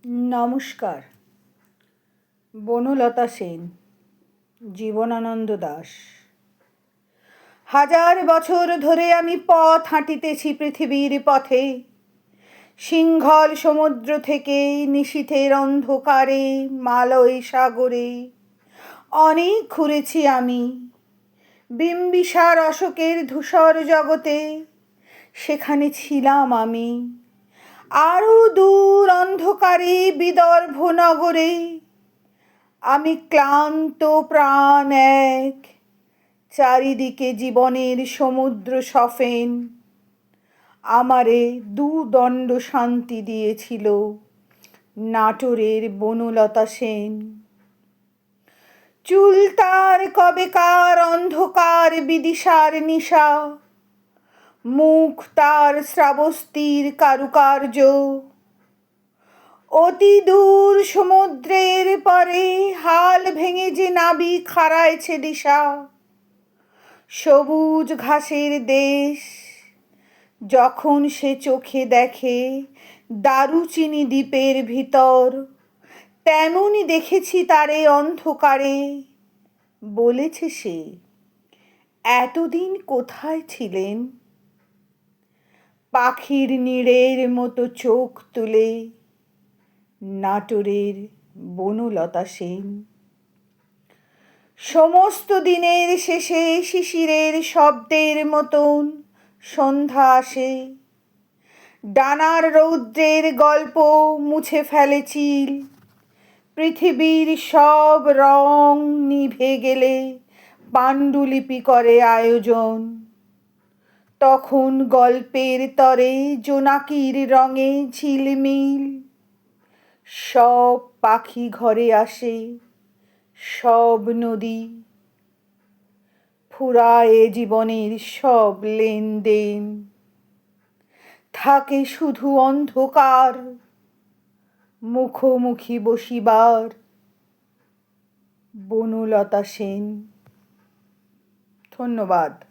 নমস্কার। বনলতা সেন, জীবনানন্দ দাশ। হাজার বছর ধরে আমি পথ হাঁটিতেছি পৃথিবীর পথে, সিংহল সমুদ্র থেকে নিশীথের অন্ধকারে মালয় সাগরে। অনেক ঘুরেছি আমি বিম্বিসার অশোকের ধূসর জগতে, সেখানে ছিলাম আমি। আরও দূর অন্ধকারে বিদর্ভ নগরে আমি ক্লান্ত প্রাণ এক, চারিদিকে জীবনের সমুদ্র সফেন। আমারে দুদণ্ড শান্তি দিয়েছিল নাটোরের বনলতা সেন। চুল তার কবেকার অন্ধকার বিদিশার নিশা, মুখ তার শ্রাবস্তির কারুকার্য। অতি দূর সমুদ্রের পরে হাল ভেঙে যে নাবিক হারাইছে দিশা, সবুজ ঘাসের দেশ যখন সে চোখে দেখে দারুচিনি দ্বীপের ভিতর, তেমনি দেখেছি তারে অন্ধকারে। বলেছে সে, এতদিন কোথায় ছিলেন? পাখির নীড়ের মতো চোখ তুলে নাটোরের বনলতা সেন। সমস্ত দিনের শেষে শিশিরের শব্দের মতন সন্ধ্যা আসে। ডানার রৌদ্রের গল্প মুছে ফেলে চিল, পৃথিবীর সব রং নিভে গেলে পাণ্ডুলিপি করে আয়োজন। তখন গল্পের তরে জোনাকির রঙে ঝিলমিল, সব পাখি ঘরে আসে, সব নদী ফুরায় জীবনের সব লেনদেন। থাকে শুধু অন্ধকার, মুখোমুখি বসিবার। বনলতা সেন। ধন্যবাদ।